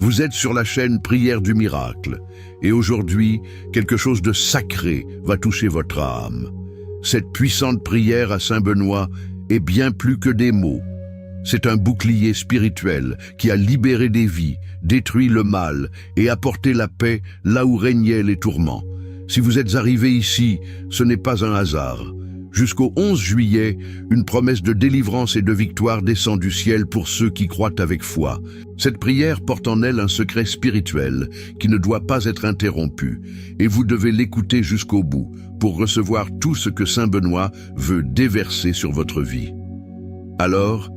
Vous êtes sur la chaîne Prière du Miracle, et aujourd'hui, quelque chose de sacré va toucher votre âme. Cette puissante prière à Saint Benoît est bien plus que des mots. C'est un bouclier spirituel qui a libéré des vies, détruit le mal et apporté la paix là où régnaient les tourments. Si vous êtes arrivé ici, ce n'est pas un hasard. Jusqu'au 11 juillet, une promesse de délivrance et de victoire descend du ciel pour ceux qui croient avec foi. Cette prière porte en elle un secret spirituel qui ne doit pas être interrompu, et vous devez l'écouter jusqu'au bout pour recevoir tout ce que Saint Benoît veut déverser sur votre vie. Alors,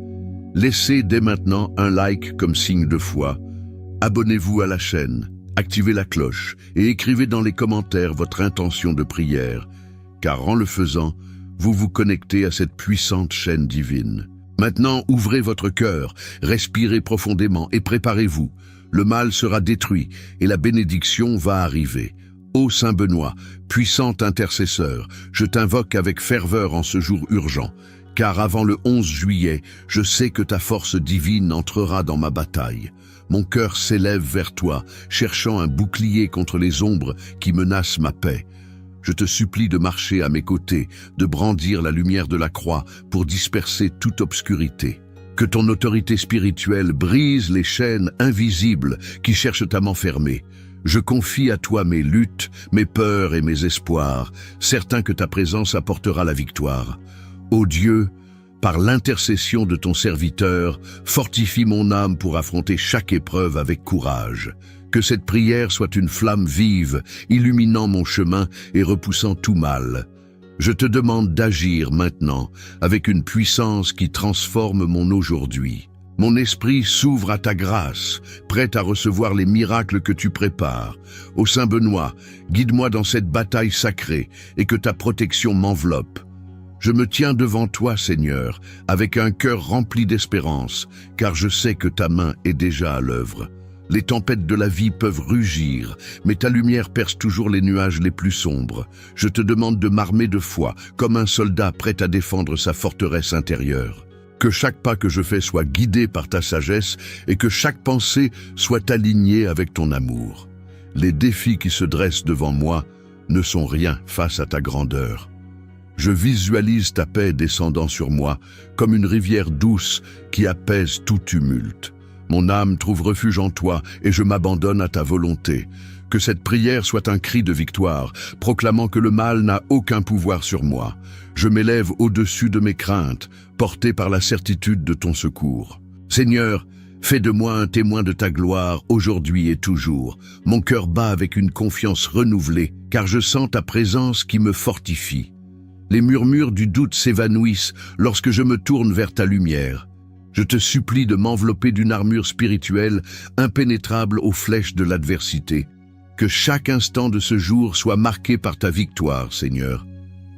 laissez dès maintenant un like comme signe de foi, abonnez-vous à la chaîne, activez la cloche et écrivez dans les commentaires votre intention de prière, car en le faisant, vous vous connectez à cette puissante chaîne divine. Maintenant, ouvrez votre cœur, respirez profondément et préparez-vous. Le mal sera détruit et la bénédiction va arriver. Ô Saint Benoît, puissant intercesseur, je t'invoque avec ferveur en ce jour urgent, car avant le 11 juillet, je sais que ta force divine entrera dans ma bataille. Mon cœur s'élève vers toi, cherchant un bouclier contre les ombres qui menacent ma paix. Je te supplie de marcher à mes côtés, de brandir la lumière de la croix pour disperser toute obscurité. Que ton autorité spirituelle brise les chaînes invisibles qui cherchent à m'enfermer. Je confie à toi mes luttes, mes peurs et mes espoirs, certain que ta présence apportera la victoire. Ô Dieu, par l'intercession de ton serviteur, fortifie mon âme pour affronter chaque épreuve avec courage. Que cette prière soit une flamme vive, illuminant mon chemin et repoussant tout mal. Je te demande d'agir maintenant avec une puissance qui transforme mon aujourd'hui. Mon esprit s'ouvre à ta grâce, prêt à recevoir les miracles que tu prépares. Ô Saint Benoît, guide-moi dans cette bataille sacrée et que ta protection m'enveloppe. Je me tiens devant toi, Seigneur, avec un cœur rempli d'espérance, car je sais que ta main est déjà à l'œuvre. Les tempêtes de la vie peuvent rugir, mais ta lumière perce toujours les nuages les plus sombres. Je te demande de m'armer de foi, comme un soldat prêt à défendre sa forteresse intérieure. Que chaque pas que je fais soit guidé par ta sagesse et que chaque pensée soit alignée avec ton amour. Les défis qui se dressent devant moi ne sont rien face à ta grandeur. Je visualise ta paix descendant sur moi comme une rivière douce qui apaise tout tumulte. Mon âme trouve refuge en toi et je m'abandonne à ta volonté. Que cette prière soit un cri de victoire, proclamant que le mal n'a aucun pouvoir sur moi. Je m'élève au-dessus de mes craintes, porté par la certitude de ton secours. Seigneur, fais de moi un témoin de ta gloire aujourd'hui et toujours. Mon cœur bat avec une confiance renouvelée, car je sens ta présence qui me fortifie. Les murmures du doute s'évanouissent lorsque je me tourne vers ta lumière. Je te supplie de m'envelopper d'une armure spirituelle impénétrable aux flèches de l'adversité. Que chaque instant de ce jour soit marqué par ta victoire, Seigneur.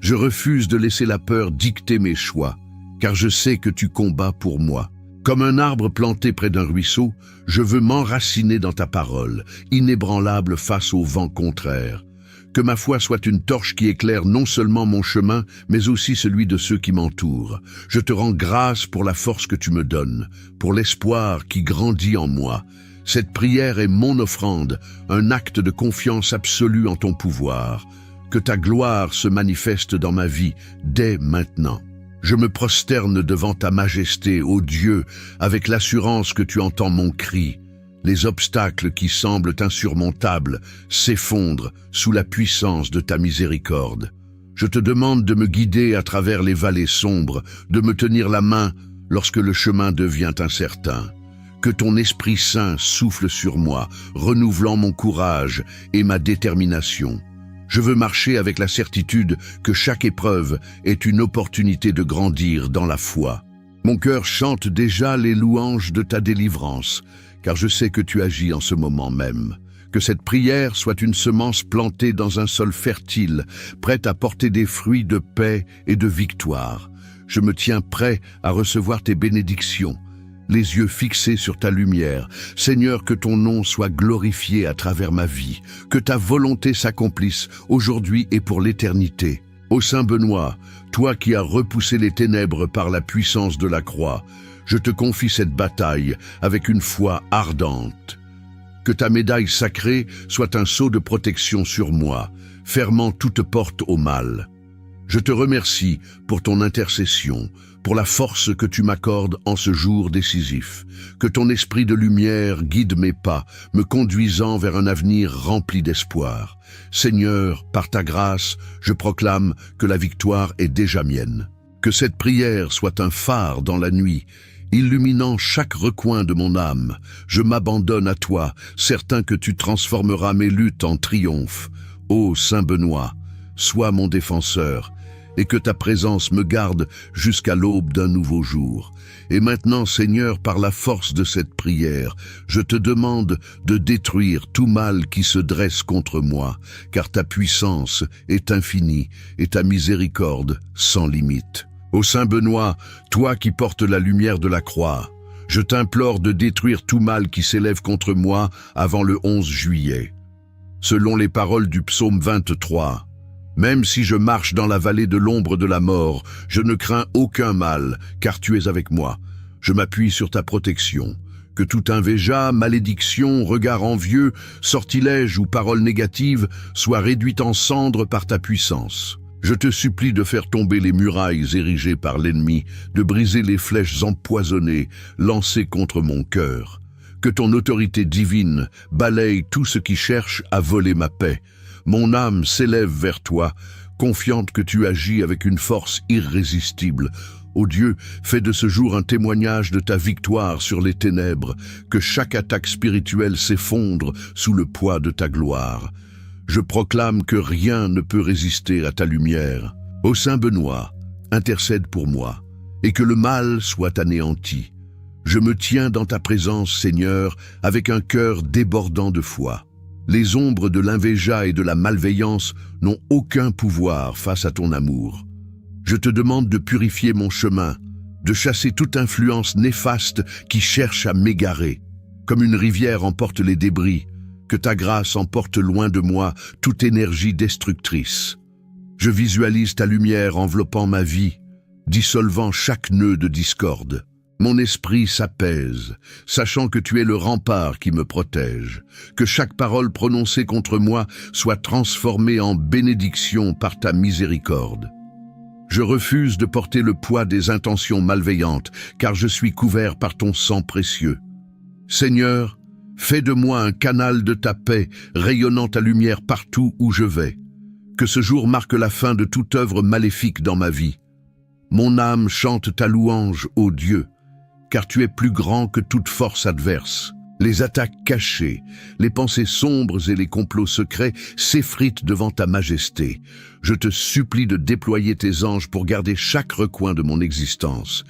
Je refuse de laisser la peur dicter mes choix, car je sais que tu combats pour moi. Comme un arbre planté près d'un ruisseau, je veux m'enraciner dans ta parole, inébranlable face au vent contraire. Que ma foi soit une torche qui éclaire non seulement mon chemin, mais aussi celui de ceux qui m'entourent. Je te rends grâce pour la force que tu me donnes, pour l'espoir qui grandit en moi. Cette prière est mon offrande, un acte de confiance absolue en ton pouvoir. Que ta gloire se manifeste dans ma vie dès maintenant. Je me prosterne devant ta majesté, ô Dieu, avec l'assurance que tu entends mon cri. Les obstacles qui semblent insurmontables s'effondrent sous la puissance de ta miséricorde. Je te demande de me guider à travers les vallées sombres, de me tenir la main lorsque le chemin devient incertain. Que ton Esprit Saint souffle sur moi, renouvelant mon courage et ma détermination. Je veux marcher avec la certitude que chaque épreuve est une opportunité de grandir dans la foi. Mon cœur chante déjà les louanges de ta délivrance, car je sais que tu agis en ce moment même. Que cette prière soit une semence plantée dans un sol fertile, prête à porter des fruits de paix et de victoire. Je me tiens prêt à recevoir tes bénédictions, les yeux fixés sur ta lumière. Seigneur, que ton nom soit glorifié à travers ma vie, que ta volonté s'accomplisse aujourd'hui et pour l'éternité. Ô Saint Benoît, toi qui as repoussé les ténèbres par la puissance de la croix, je te confie cette bataille avec une foi ardente. Que ta médaille sacrée soit un sceau de protection sur moi, fermant toute porte au mal. Je te remercie pour ton intercession, pour la force que tu m'accordes en ce jour décisif. Que ton esprit de lumière guide mes pas, me conduisant vers un avenir rempli d'espoir. Seigneur, par ta grâce, je proclame que la victoire est déjà mienne. Que cette prière soit un phare dans la nuit, illuminant chaque recoin de mon âme. Je m'abandonne à toi, certain que tu transformeras mes luttes en triomphe. Ô Saint Benoît, sois mon défenseur, et que ta présence me garde jusqu'à l'aube d'un nouveau jour. Et maintenant, Seigneur, par la force de cette prière, je te demande de détruire tout mal qui se dresse contre moi, car ta puissance est infinie et ta miséricorde sans limite. Ô Saint Benoît, toi qui portes la lumière de la croix, je t'implore de détruire tout mal qui s'élève contre moi avant le 11 juillet. Selon les paroles du psaume 23, « Même si je marche dans la vallée de l'ombre de la mort, je ne crains aucun mal, car tu es avec moi. Je m'appuie sur ta protection. Que tout invéja, malédiction, regard envieux, sortilège ou parole négative soit réduit en cendres par ta puissance. Je te supplie de faire tomber les murailles érigées par l'ennemi, de briser les flèches empoisonnées lancées contre mon cœur. Que ton autorité divine balaye tout ce qui cherche à voler ma paix. Mon âme s'élève vers toi, confiante que tu agis avec une force irrésistible. Ô Dieu, fais de ce jour un témoignage de ta victoire sur les ténèbres, que chaque attaque spirituelle s'effondre sous le poids de ta gloire. Je proclame que rien ne peut résister à ta lumière. Ô Saint Benoît, intercède pour moi, et que le mal soit anéanti. Je me tiens dans ta présence, Seigneur, avec un cœur débordant de foi. Les ombres de l'invéja et de la malveillance n'ont aucun pouvoir face à ton amour. Je te demande de purifier mon chemin, de chasser toute influence néfaste qui cherche à m'égarer. Comme une rivière emporte les débris, que ta grâce emporte loin de moi toute énergie destructrice. Je visualise ta lumière enveloppant ma vie, dissolvant chaque nœud de discorde. Mon esprit s'apaise, sachant que tu es le rempart qui me protège, que chaque parole prononcée contre moi soit transformée en bénédiction par ta miséricorde. Je refuse de porter le poids des intentions malveillantes, car je suis couvert par ton sang précieux. Seigneur, fais de moi un canal de ta paix, rayonnant ta lumière partout où je vais. Que ce jour marque la fin de toute œuvre maléfique dans ma vie. Mon âme chante ta louange, ô Dieu, car tu es plus grand que toute force adverse. Les attaques cachées, les pensées sombres et les complots secrets s'effritent devant ta majesté. Je te supplie de déployer tes anges pour garder chaque recoin de mon existence.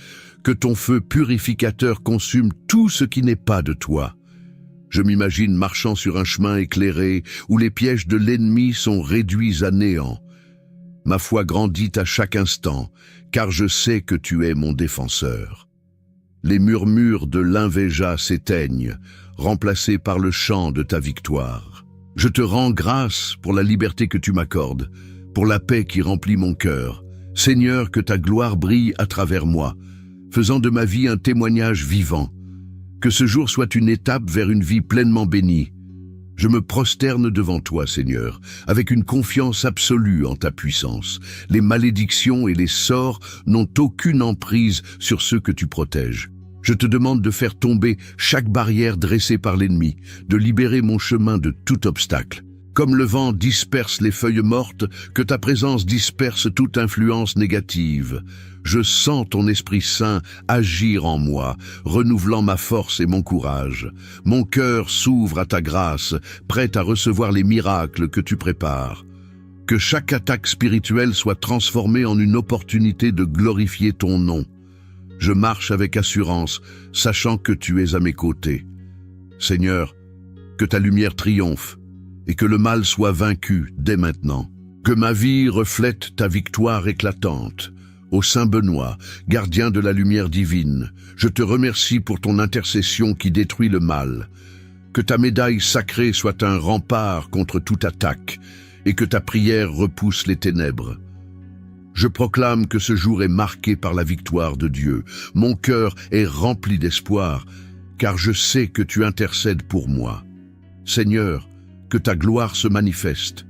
Que ton feu purificateur consume tout ce qui n'est pas de toi. Je m'imagine marchant sur un chemin éclairé où les pièges de l'ennemi sont réduits à néant. Ma foi grandit à chaque instant, car je sais que tu es mon défenseur. Les murmures de l'invéja s'éteignent, remplacés par le chant de ta victoire. Je te rends grâce pour la liberté que tu m'accordes, pour la paix qui remplit mon cœur. Seigneur, que ta gloire brille à travers moi, faisant de ma vie un témoignage vivant. Que ce jour soit une étape vers une vie pleinement bénie. Je me prosterne devant toi, Seigneur, avec une confiance absolue en ta puissance. Les malédictions et les sorts n'ont aucune emprise sur ceux que tu protèges. Je te demande de faire tomber chaque barrière dressée par l'ennemi, de libérer mon chemin de tout obstacle. Comme le vent disperse les feuilles mortes, que ta présence disperse toute influence négative. Je sens ton Esprit Saint agir en moi, renouvelant ma force et mon courage. Mon cœur s'ouvre à ta grâce, prêt à recevoir les miracles que tu prépares. Que chaque attaque spirituelle soit transformée en une opportunité de glorifier ton nom. Je marche avec assurance, sachant que tu es à mes côtés. Seigneur, que ta lumière triomphe et que le mal soit vaincu dès maintenant. Que ma vie reflète ta victoire éclatante. Ô Saint Benoît, gardien de la lumière divine, je te remercie pour ton intercession qui détruit le mal. Que ta médaille sacrée soit un rempart contre toute attaque et que ta prière repousse les ténèbres. Je proclame que ce jour est marqué par la victoire de Dieu. Mon cœur est rempli d'espoir, car je sais que tu intercèdes pour moi. Seigneur, que ta gloire se manifeste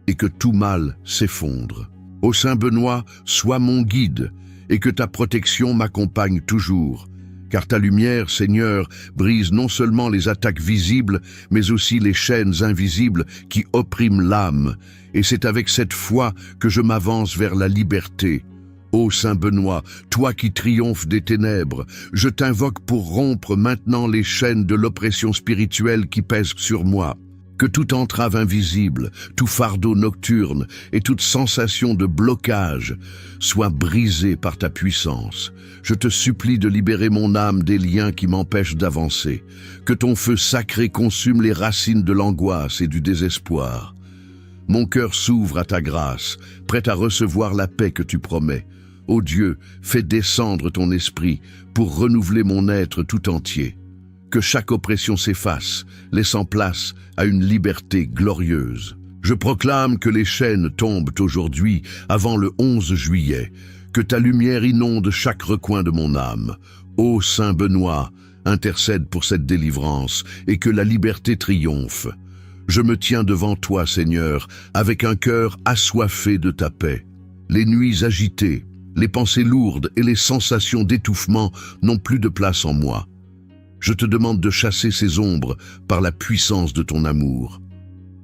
et que tout mal s'effondre. Ô Saint Benoît, sois mon guide et que ta protection m'accompagne toujours. Car ta lumière, Seigneur, brise non seulement les attaques visibles, mais aussi les chaînes invisibles qui oppriment l'âme. Et c'est avec cette foi que je m'avance vers la liberté. Ô Saint Benoît, toi qui triomphes des ténèbres, je t'invoque pour rompre maintenant les chaînes de l'oppression spirituelle qui pèsent sur moi. Que toute entrave invisible, tout fardeau nocturne et toute sensation de blocage soit brisée par ta puissance. Je te supplie de libérer mon âme des liens qui m'empêchent d'avancer. Que ton feu sacré consume les racines de l'angoisse et du désespoir. Mon cœur s'ouvre à ta grâce, prêt à recevoir la paix que tu promets. Ô Dieu, fais descendre ton esprit pour renouveler mon être tout entier. Que chaque oppression s'efface, laissant place à une liberté glorieuse. Je proclame que les chaînes tombent aujourd'hui, avant le 11 juillet. Que ta lumière inonde chaque recoin de mon âme. Ô Saint Benoît, intercède pour cette délivrance et que la liberté triomphe. Je me tiens devant toi, Seigneur, avec un cœur assoiffé de ta paix. Les nuits agitées, les pensées lourdes et les sensations d'étouffement n'ont plus de place en moi. Je te demande de chasser ces ombres par la puissance de ton amour.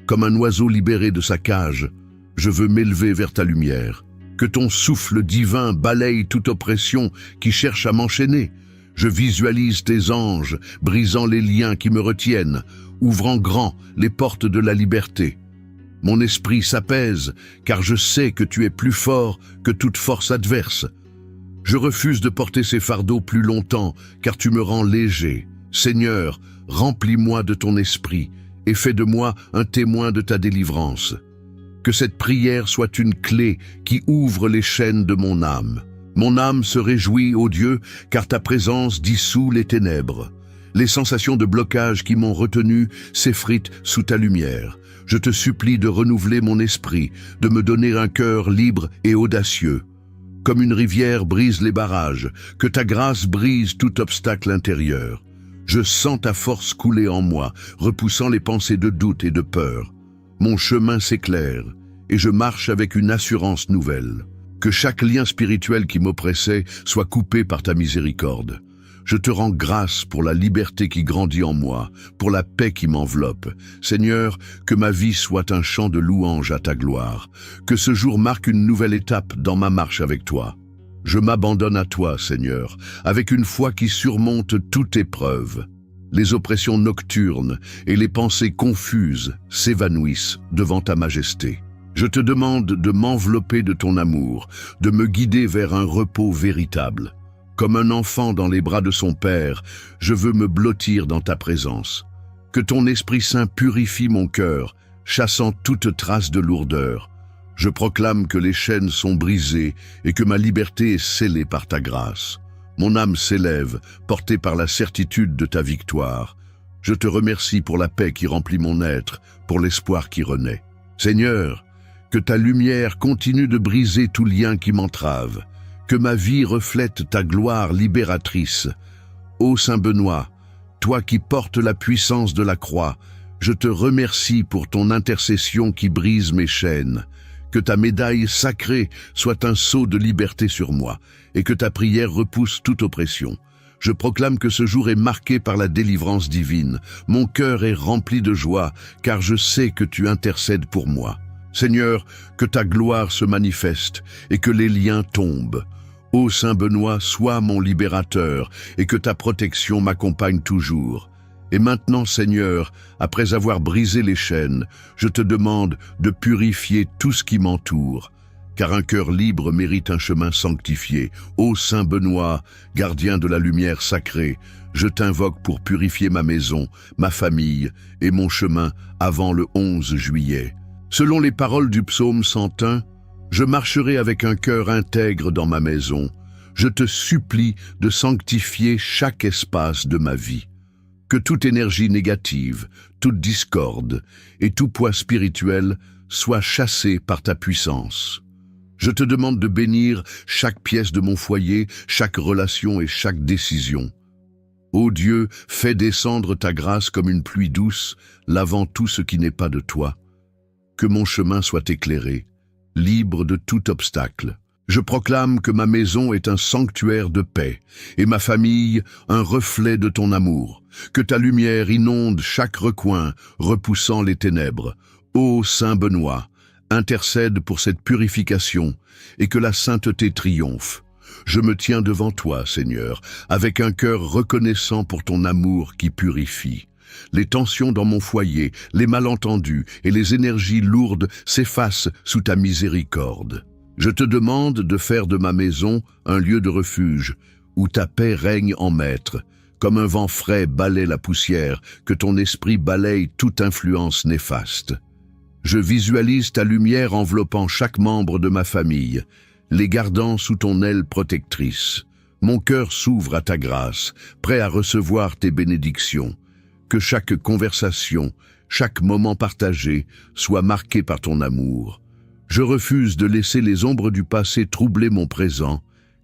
Comme un oiseau libéré de sa cage, je veux m'élever vers ta lumière. Que ton souffle divin balaye toute oppression qui cherche à m'enchaîner. Je visualise tes anges brisant les liens qui me retiennent, ouvrant grand les portes de la liberté. Mon esprit s'apaise, car je sais que tu es plus fort que toute force adverse. Je refuse de porter ces fardeaux plus longtemps, car tu me rends léger. Seigneur, remplis-moi de ton esprit et fais de moi un témoin de ta délivrance. Que cette prière soit une clé qui ouvre les chaînes de mon âme. Mon âme se réjouit, ô Dieu, car ta présence dissout les ténèbres. Les sensations de blocage qui m'ont retenu s'effritent sous ta lumière. Je te supplie de renouveler mon esprit, de me donner un cœur libre et audacieux. Comme une rivière brise les barrages, que ta grâce brise tout obstacle intérieur. Je sens ta force couler en moi, repoussant les pensées de doute et de peur. Mon chemin s'éclaire, et je marche avec une assurance nouvelle. Que chaque lien spirituel qui m'oppressait soit coupé par ta miséricorde. Je te rends grâce pour la liberté qui grandit en moi, pour la paix qui m'enveloppe. Seigneur, que ma vie soit un chant de louange à ta gloire. Que ce jour marque une nouvelle étape dans ma marche avec toi. Je m'abandonne à toi, Seigneur, avec une foi qui surmonte toute épreuve. Les oppressions nocturnes et les pensées confuses s'évanouissent devant ta majesté. Je te demande de m'envelopper de ton amour, de me guider vers un repos véritable. Comme un enfant dans les bras de son Père, je veux me blottir dans ta présence. Que ton Esprit Saint purifie mon cœur, chassant toute trace de lourdeur. Je proclame que les chaînes sont brisées et que ma liberté est scellée par ta grâce. Mon âme s'élève, portée par la certitude de ta victoire. Je te remercie pour la paix qui remplit mon être, pour l'espoir qui renaît. Seigneur, que ta lumière continue de briser tout lien qui m'entrave. Que ma vie reflète ta gloire libératrice. Ô Saint Benoît, toi qui portes la puissance de la croix, je te remercie pour ton intercession qui brise mes chaînes. Que ta médaille sacrée soit un sceau de liberté sur moi, et que ta prière repousse toute oppression. Je proclame que ce jour est marqué par la délivrance divine. Mon cœur est rempli de joie, car je sais que tu intercèdes pour moi. Seigneur, que ta gloire se manifeste, et que les liens tombent. Ô Saint Benoît, sois mon libérateur, et que ta protection m'accompagne toujours. Et maintenant, Seigneur, après avoir brisé les chaînes, je te demande de purifier tout ce qui m'entoure, car un cœur libre mérite un chemin sanctifié. Ô Saint Benoît, gardien de la lumière sacrée, je t'invoque pour purifier ma maison, ma famille et mon chemin avant le 11 juillet. Selon les paroles du psaume 101, je marcherai avec un cœur intègre dans ma maison. Je te supplie de sanctifier chaque espace de ma vie. Que toute énergie négative, toute discorde et tout poids spirituel soit chassé par ta puissance. Je te demande de bénir chaque pièce de mon foyer, chaque relation et chaque décision. Ô Dieu, fais descendre ta grâce comme une pluie douce, lavant tout ce qui n'est pas de toi. Que mon chemin soit éclairé, libre de tout obstacle. Je proclame que ma maison est un sanctuaire de paix, et ma famille un reflet de ton amour. Que ta lumière inonde chaque recoin, repoussant les ténèbres. Ô Saint Benoît, intercède pour cette purification, et que la sainteté triomphe. Je me tiens devant toi, Seigneur, avec un cœur reconnaissant pour ton amour qui purifie. Les tensions dans mon foyer, les malentendus et les énergies lourdes s'effacent sous ta miséricorde. Je te demande de faire de ma maison un lieu de refuge, où ta paix règne en maître. Comme un vent frais balaie la poussière, que ton esprit balaye toute influence néfaste. Je visualise ta lumière enveloppant chaque membre de ma famille, les gardant sous ton aile protectrice. Mon cœur s'ouvre à ta grâce, prêt à recevoir tes bénédictions. Que chaque conversation, chaque moment partagé soit marqué par ton amour. Je refuse de laisser les ombres du passé troubler mon présent,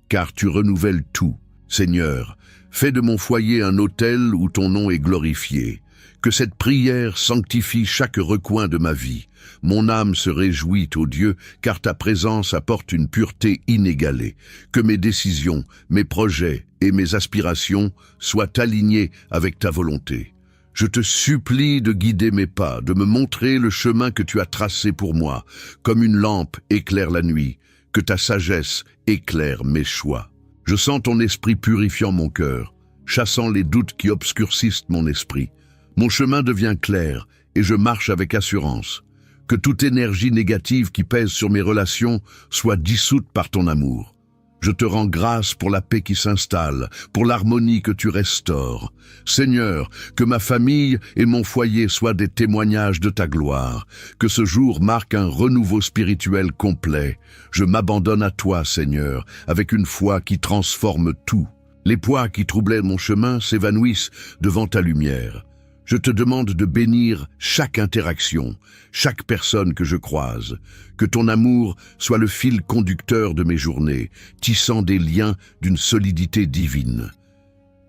car tu renouvelles tout. Seigneur, fais de mon foyer un autel où ton nom est glorifié. Que cette prière sanctifie chaque recoin de ma vie. Mon âme se réjouit, ô Dieu, car ta présence apporte une pureté inégalée. Que mes décisions, mes projets et mes aspirations soient alignés avec ta volonté. Je te supplie de guider mes pas, de me montrer le chemin que tu as tracé pour moi, comme une lampe éclaire la nuit, que ta sagesse éclaire mes choix. Je sens ton esprit purifiant mon cœur, chassant les doutes qui obscurcissent mon esprit. Mon chemin devient clair et je marche avec assurance. Que toute énergie négative qui pèse sur mes relations soit dissoute par ton amour. Je te rends grâce pour la paix qui s'installe, pour l'harmonie que tu restaures. Seigneur, que ma famille et mon foyer soient des témoignages de ta gloire. Que ce jour marque un renouveau spirituel complet. Je m'abandonne à toi, Seigneur, avec une foi qui transforme tout. Les poids qui troublaient mon chemin s'évanouissent devant ta lumière. Je te demande de bénir chaque interaction, chaque personne que je croise. Que ton amour soit le fil conducteur de mes journées, tissant des liens d'une solidité divine.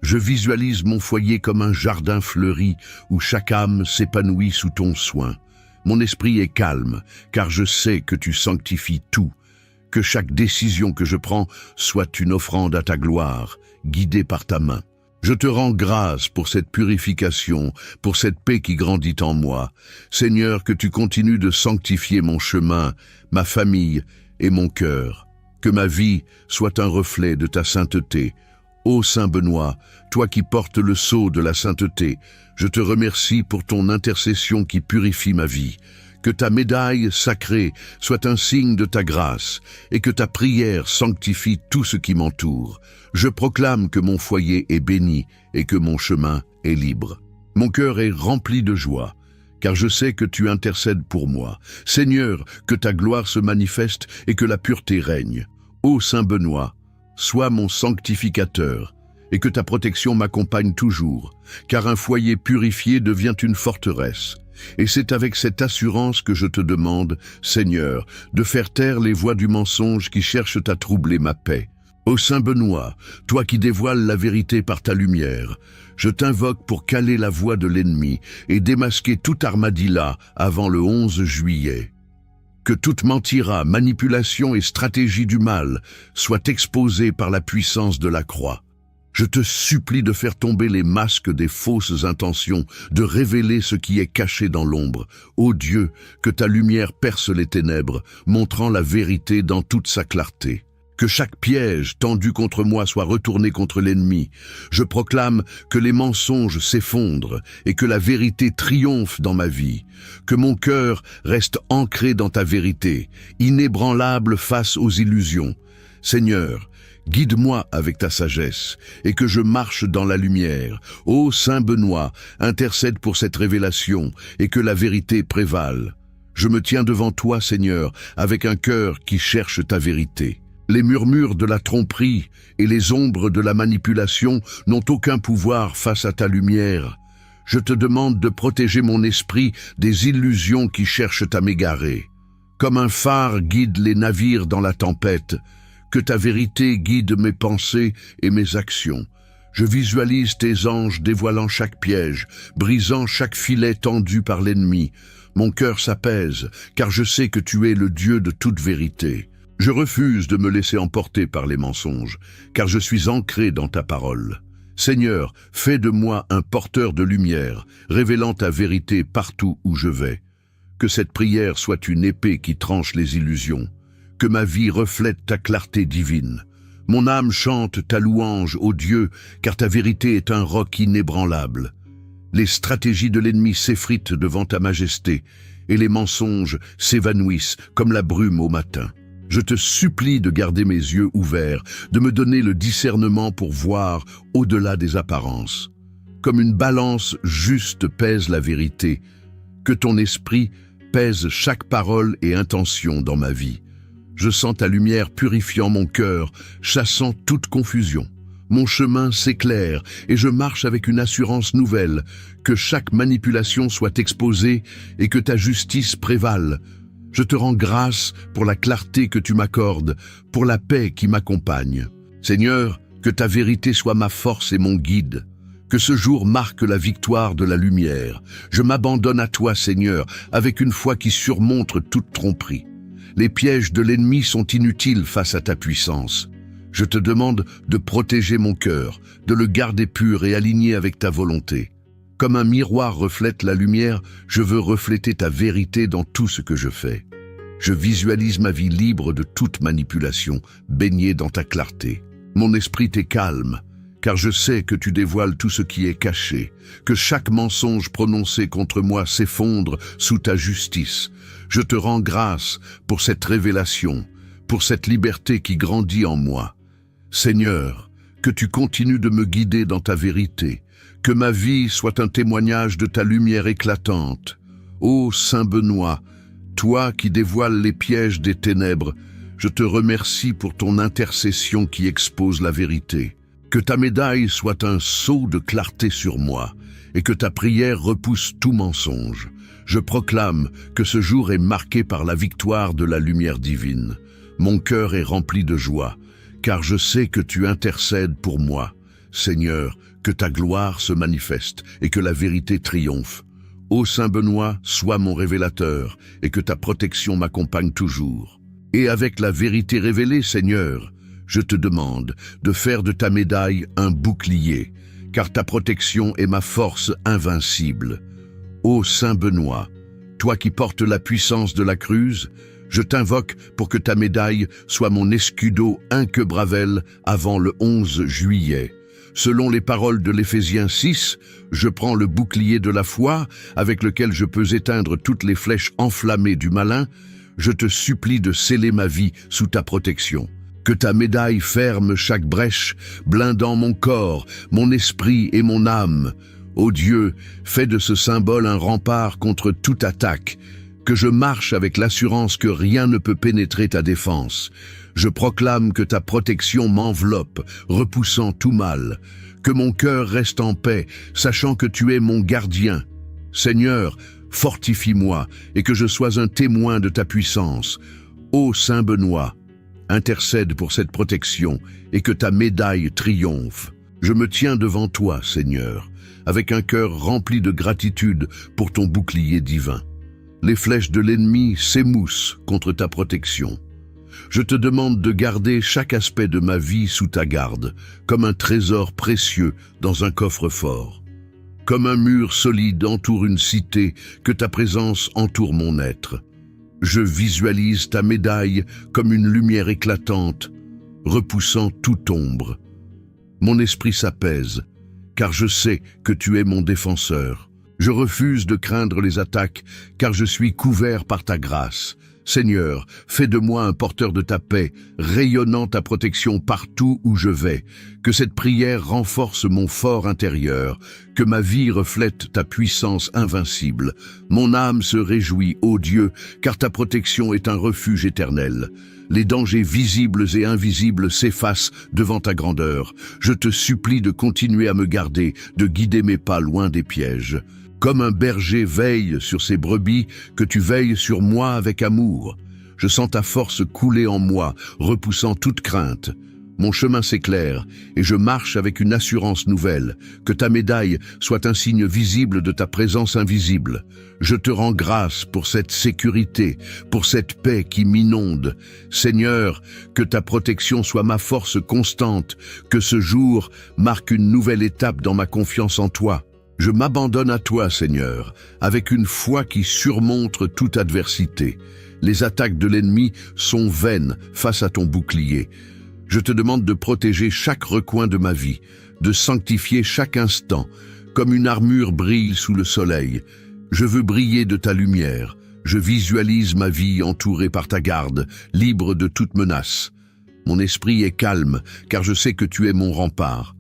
Je visualise mon foyer comme un jardin fleuri où chaque âme s'épanouit sous ton soin. Mon esprit est calme, car je sais que tu sanctifies tout. Que chaque décision que je prends soit une offrande à ta gloire, guidée par ta main. Je te rends grâce pour cette purification, pour cette paix qui grandit en moi. Seigneur, que tu continues de sanctifier mon chemin, ma famille et mon cœur. Que ma vie soit un reflet de ta sainteté. Ô Saint Benoît, toi qui portes le sceau de la sainteté, je te remercie pour ton intercession qui purifie ma vie. Que ta médaille sacrée soit un signe de ta grâce et que ta prière sanctifie tout ce qui m'entoure. Je proclame que mon foyer est béni et que mon chemin est libre. Mon cœur est rempli de joie, car je sais que tu intercèdes pour moi. Seigneur, que ta gloire se manifeste et que la pureté règne. Ô Saint Benoît, sois mon sanctificateur et que ta protection m'accompagne toujours, car un foyer purifié devient une forteresse. Et c'est avec cette assurance que je te demande, Seigneur, de faire taire les voix du mensonge qui cherchent à troubler ma paix. Ô Saint Benoît, toi qui dévoiles la vérité par ta lumière, je t'invoque pour caler la voix de l'ennemi et démasquer tout armadillat avant le 11 juillet. Que toute mentira, manipulation et stratégie du mal soient exposées par la puissance de la croix. Je te supplie de faire tomber les masques des fausses intentions, de révéler ce qui est caché dans l'ombre. Ô Dieu, que ta lumière perce les ténèbres, montrant la vérité dans toute sa clarté. Que chaque piège tendu contre moi soit retourné contre l'ennemi. Je proclame que les mensonges s'effondrent et que la vérité triomphe dans ma vie. Que mon cœur reste ancré dans ta vérité, inébranlable face aux illusions. Seigneur, guide-moi avec ta sagesse, et que je marche dans la lumière. Ô Saint Benoît, intercède pour cette révélation, et que la vérité prévale. Je me tiens devant toi, Seigneur, avec un cœur qui cherche ta vérité. Les murmures de la tromperie et les ombres de la manipulation n'ont aucun pouvoir face à ta lumière. Je te demande de protéger mon esprit des illusions qui cherchent à m'égarer. Comme un phare guide les navires dans la tempête, que ta vérité guide mes pensées et mes actions. Je visualise tes anges dévoilant chaque piège, brisant chaque filet tendu par l'ennemi. Mon cœur s'apaise, car je sais que tu es le Dieu de toute vérité. Je refuse de me laisser emporter par les mensonges, car je suis ancré dans ta parole. Seigneur, fais de moi un porteur de lumière, révélant ta vérité partout où je vais. Que cette prière soit une épée qui tranche les illusions. Que ma vie reflète ta clarté divine. Mon âme chante ta louange, ô Dieu, car ta vérité est un roc inébranlable. Les stratégies de l'ennemi s'effritent devant ta majesté, et les mensonges s'évanouissent comme la brume au matin. Je te supplie de garder mes yeux ouverts, de me donner le discernement pour voir au-delà des apparences. Comme une balance juste pèse la vérité, que ton esprit pèse chaque parole et intention dans ma vie. Je sens ta lumière purifiant mon cœur, chassant toute confusion. Mon chemin s'éclaire et je marche avec une assurance nouvelle, que chaque manipulation soit exposée et que ta justice prévale. Je te rends grâce pour la clarté que tu m'accordes, pour la paix qui m'accompagne. Seigneur, que ta vérité soit ma force et mon guide. Que ce jour marque la victoire de la lumière. Je m'abandonne à toi, Seigneur, avec une foi qui surmonte toute tromperie. Les pièges de l'ennemi sont inutiles face à ta puissance. Je te demande de protéger mon cœur, de le garder pur et aligné avec ta volonté. Comme un miroir reflète la lumière, je veux refléter ta vérité dans tout ce que je fais. Je visualise ma vie libre de toute manipulation, baignée dans ta clarté. Mon esprit est calme, car je sais que tu dévoiles tout ce qui est caché, que chaque mensonge prononcé contre moi s'effondre sous ta justice. Je te rends grâce pour cette révélation, pour cette liberté qui grandit en moi. Seigneur, que tu continues de me guider dans ta vérité, que ma vie soit un témoignage de ta lumière éclatante. Ô Saint Benoît, toi qui dévoiles les pièges des ténèbres, je te remercie pour ton intercession qui expose la vérité. Que ta médaille soit un sceau de clarté sur moi, et que ta prière repousse tout mensonge. Je proclame que ce jour est marqué par la victoire de la lumière divine. Mon cœur est rempli de joie, car je sais que tu intercèdes pour moi. Seigneur, que ta gloire se manifeste et que la vérité triomphe. Ô Saint Benoît, sois mon révélateur et que ta protection m'accompagne toujours. Et avec la vérité révélée, Seigneur, je te demande de faire de ta médaille un bouclier, car ta protection est ma force invincible. Ô Saint Benoît, toi qui portes la puissance de la cruse, je t'invoque pour que ta médaille soit mon escudo inquebravel avant le 11 juillet. Selon les paroles de l'Éphésiens 6, je prends le bouclier de la foi avec lequel je peux éteindre toutes les flèches enflammées du malin. Je te supplie de sceller ma vie sous ta protection. Que ta médaille ferme chaque brèche, blindant mon corps, mon esprit et mon âme. Ô Dieu, fais de ce symbole un rempart contre toute attaque. Que je marche avec l'assurance que rien ne peut pénétrer ta défense. Je proclame que ta protection m'enveloppe, repoussant tout mal. Que mon cœur reste en paix, sachant que tu es mon gardien. Seigneur, fortifie-moi et que je sois un témoin de ta puissance. Ô Saint Benoît, intercède pour cette protection et que ta médaille triomphe. Je me tiens devant toi, Seigneur, avec un cœur rempli de gratitude pour ton bouclier divin. Les flèches de l'ennemi s'émoussent contre ta protection. Je te demande de garder chaque aspect de ma vie sous ta garde, comme un trésor précieux dans un coffre-fort. Comme un mur solide entoure une cité, que ta présence entoure mon être. Je visualise ta médaille comme une lumière éclatante, repoussant toute ombre. Mon esprit s'apaise, car je sais que tu es mon défenseur. Je refuse de craindre les attaques, car je suis couvert par ta grâce. Seigneur, fais de moi un porteur de ta paix, rayonnant ta protection partout où je vais. Que cette prière renforce mon fort intérieur, que ma vie reflète ta puissance invincible. Mon âme se réjouit, ô Dieu, car ta protection est un refuge éternel. Les dangers visibles et invisibles s'effacent devant ta grandeur. Je te supplie de continuer à me garder, de guider mes pas loin des pièges. Comme un berger veille sur ses brebis, que tu veilles sur moi avec amour. Je sens ta force couler en moi, repoussant toute crainte. Mon chemin s'éclaire et je marche avec une assurance nouvelle. Que ta médaille soit un signe visible de ta présence invisible. Je te rends grâce pour cette sécurité, pour cette paix qui m'inonde. Seigneur, que ta protection soit ma force constante, que ce jour marque une nouvelle étape dans ma confiance en toi. Je m'abandonne à toi, Seigneur, avec une foi qui surmonte toute adversité. Les attaques de l'ennemi sont vaines face à ton bouclier. Je te demande de protéger chaque recoin de ma vie, de sanctifier chaque instant, comme une armure brille sous le soleil. Je veux briller de ta lumière. Je visualise ma vie entourée par ta garde, libre de toute menace. Mon esprit est calme, car je sais que tu es mon rempart.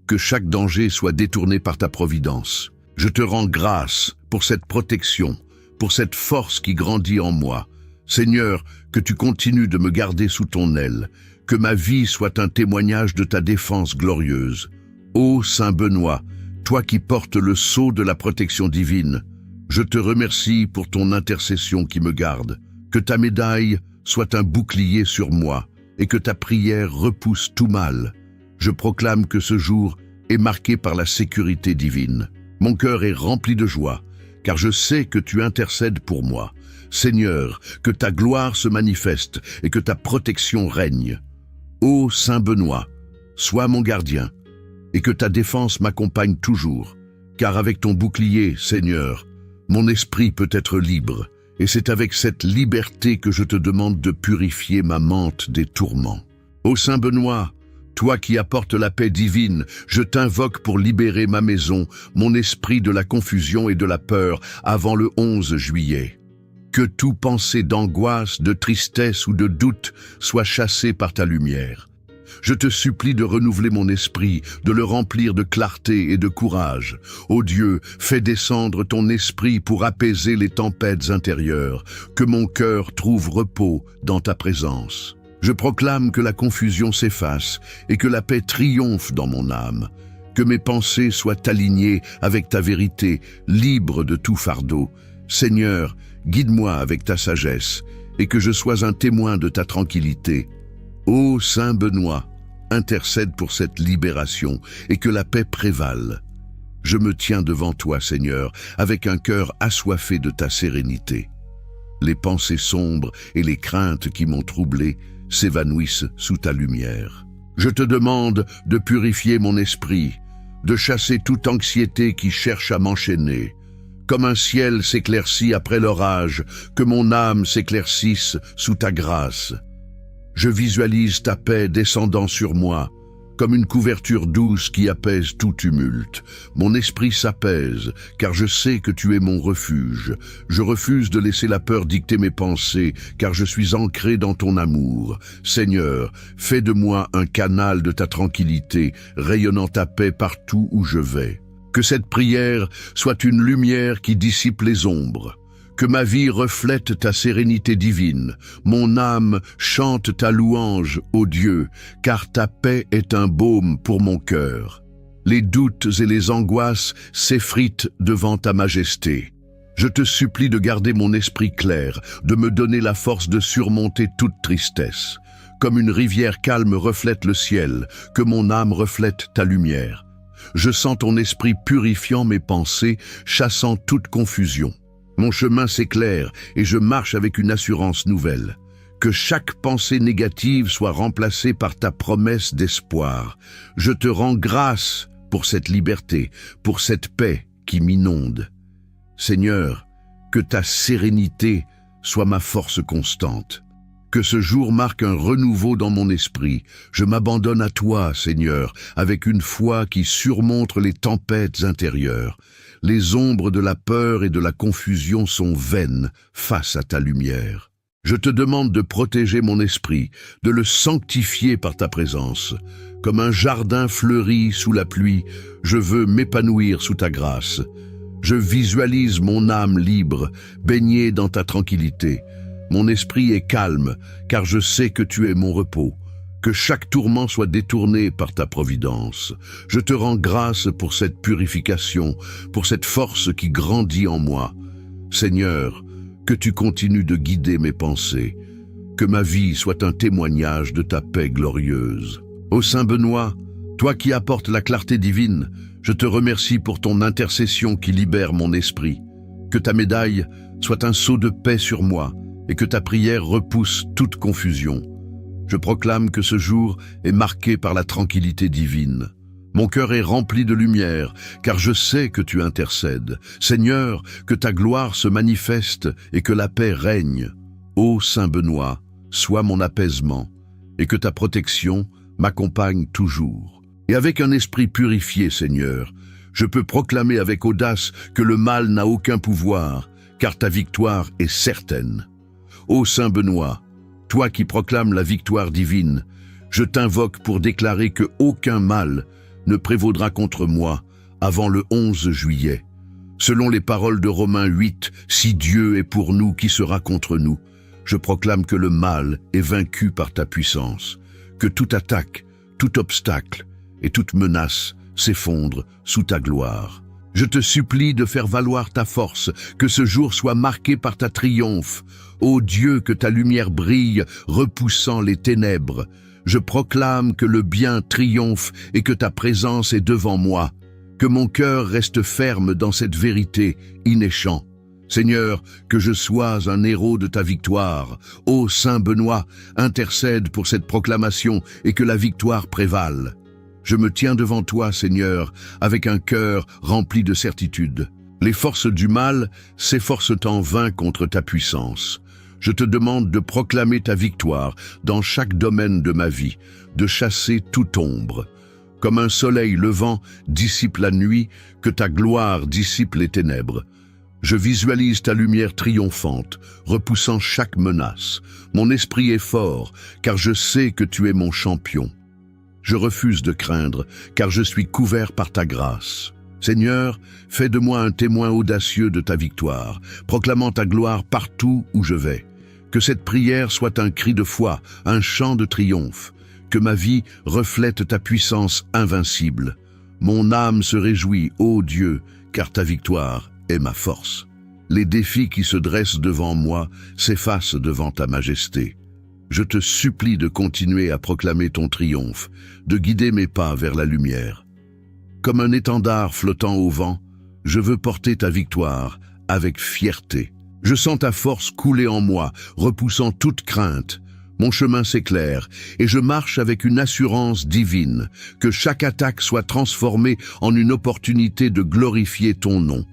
Que chaque danger soit détourné par ta providence. Je te rends grâce pour cette protection, pour cette force qui grandit en moi. Seigneur, que tu continues de me garder sous ton aile, que ma vie soit un témoignage de ta défense glorieuse. Ô Saint Benoît, toi qui portes le sceau de la protection divine, je te remercie pour ton intercession qui me garde. Que ta médaille soit un bouclier sur moi et que ta prière repousse tout mal. Je proclame que ce jour est marqué par la sécurité divine. Mon cœur est rempli de joie, car je sais que tu intercèdes pour moi. Seigneur, que ta gloire se manifeste et que ta protection règne. Ô Saint Benoît, sois mon gardien, et que ta défense m'accompagne toujours, car avec ton bouclier, Seigneur, mon esprit peut être libre, et c'est avec cette liberté que je te demande de purifier ma mente des tourments. Ô Saint Benoît, toi qui apportes la paix divine, je t'invoque pour libérer ma maison, mon esprit de la confusion et de la peur avant le 11 juillet. Que tout pensée d'angoisse, de tristesse ou de doute soit chassé par ta lumière. Je te supplie de renouveler mon esprit, de le remplir de clarté et de courage. Ô Dieu, fais descendre ton esprit pour apaiser les tempêtes intérieures, que mon cœur trouve repos dans ta présence. Je proclame que la confusion s'efface et que la paix triomphe dans mon âme. Que mes pensées soient alignées avec ta vérité, libres de tout fardeau. Seigneur, guide-moi avec ta sagesse et que je sois un témoin de ta tranquillité. Ô Saint Benoît, intercède pour cette libération et que la paix prévale. Je me tiens devant toi, Seigneur, avec un cœur assoiffé de ta sérénité. Les pensées sombres et les craintes qui m'ont troublé s'évanouissent sous ta lumière. Je te demande de purifier mon esprit, de chasser toute anxiété qui cherche à m'enchaîner. Comme un ciel s'éclaircit après l'orage, que mon âme s'éclaircisse sous ta grâce. Je visualise ta paix descendant sur moi, comme une couverture douce qui apaise tout tumulte. Mon esprit s'apaise, car je sais que tu es mon refuge. Je refuse de laisser la peur dicter mes pensées, car je suis ancré dans ton amour. Seigneur, fais de moi un canal de ta tranquillité, rayonnant ta paix partout où je vais. Que cette prière soit une lumière qui dissipe les ombres. Que ma vie reflète ta sérénité divine. Mon âme chante ta louange, ô Dieu, car ta paix est un baume pour mon cœur. Les doutes et les angoisses s'effritent devant ta majesté. Je te supplie de garder mon esprit clair, de me donner la force de surmonter toute tristesse. Comme une rivière calme reflète le ciel, que mon âme reflète ta lumière. Je sens ton esprit purifiant mes pensées, chassant toute confusion. Mon chemin s'éclaire et je marche avec une assurance nouvelle. Que chaque pensée négative soit remplacée par ta promesse d'espoir. Je te rends grâce pour cette liberté, pour cette paix qui m'inonde. Seigneur, que ta sérénité soit ma force constante. Que ce jour marque un renouveau dans mon esprit. Je m'abandonne à toi, Seigneur, avec une foi qui surmonte les tempêtes intérieures. Les ombres de la peur et de la confusion sont vaines face à ta lumière. Je te demande de protéger mon esprit, de le sanctifier par ta présence. Comme un jardin fleuri sous la pluie, je veux m'épanouir sous ta grâce. Je visualise mon âme libre, baignée dans ta tranquillité. Mon esprit est calme, car je sais que tu es mon repos. Que chaque tourment soit détourné par ta providence. Je te rends grâce pour cette purification, pour cette force qui grandit en moi. Seigneur, que tu continues de guider mes pensées. Que ma vie soit un témoignage de ta paix glorieuse. Ô Saint Benoît, toi qui apportes la clarté divine, je te remercie pour ton intercession qui libère mon esprit. Que ta médaille soit un sceau de paix sur moi et que ta prière repousse toute confusion. Je proclame que ce jour est marqué par la tranquillité divine. Mon cœur est rempli de lumière, car je sais que tu intercèdes. Seigneur, que ta gloire se manifeste et que la paix règne. Ô Saint Benoît, sois mon apaisement, et que ta protection m'accompagne toujours. Et avec un esprit purifié, Seigneur, je peux proclamer avec audace que le mal n'a aucun pouvoir, car ta victoire est certaine. Ô Saint Benoît, toi qui proclames la victoire divine, je t'invoque pour déclarer que aucun mal ne prévaudra contre moi avant le 11 juillet. Selon les paroles de Romains 8, si Dieu est pour nous, qui sera contre nous? Je proclame que le mal est vaincu par ta puissance, que toute attaque, tout obstacle et toute menace s'effondrent sous ta gloire. Je te supplie de faire valoir ta force, que ce jour soit marqué par ta triomphe. Ô Dieu, que ta lumière brille, repoussant les ténèbres. Je proclame que le bien triomphe et que ta présence est devant moi, que mon cœur reste ferme dans cette vérité inéchant. Seigneur, que je sois un héros de ta victoire. Ô Saint Benoît, intercède pour cette proclamation et que la victoire prévale. Je me tiens devant toi, Seigneur, avec un cœur rempli de certitude. Les forces du mal s'efforcent en vain contre ta puissance. Je te demande de proclamer ta victoire dans chaque domaine de ma vie, de chasser toute ombre. Comme un soleil levant dissipe la nuit, que ta gloire dissipe les ténèbres. Je visualise ta lumière triomphante, repoussant chaque menace. Mon esprit est fort, car je sais que tu es mon champion. Je refuse de craindre, car je suis couvert par ta grâce. Seigneur, fais de moi un témoin audacieux de ta victoire, proclamant ta gloire partout où je vais. Que cette prière soit un cri de foi, un chant de triomphe. Que ma vie reflète ta puissance invincible. Mon âme se réjouit, ô Dieu, car ta victoire est ma force. Les défis qui se dressent devant moi s'effacent devant ta majesté. Je te supplie de continuer à proclamer ton triomphe, de guider mes pas vers la lumière. Comme un étendard flottant au vent, je veux porter ta victoire avec fierté. Je sens ta force couler en moi, repoussant toute crainte. Mon chemin s'éclaire et je marche avec une assurance divine, que chaque attaque soit transformée en une opportunité de glorifier ton nom.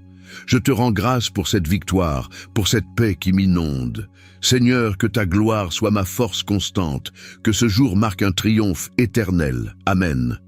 Je te rends grâce pour cette victoire, pour cette paix qui m'inonde. Seigneur, que ta gloire soit ma force constante, que ce jour marque un triomphe éternel. Amen.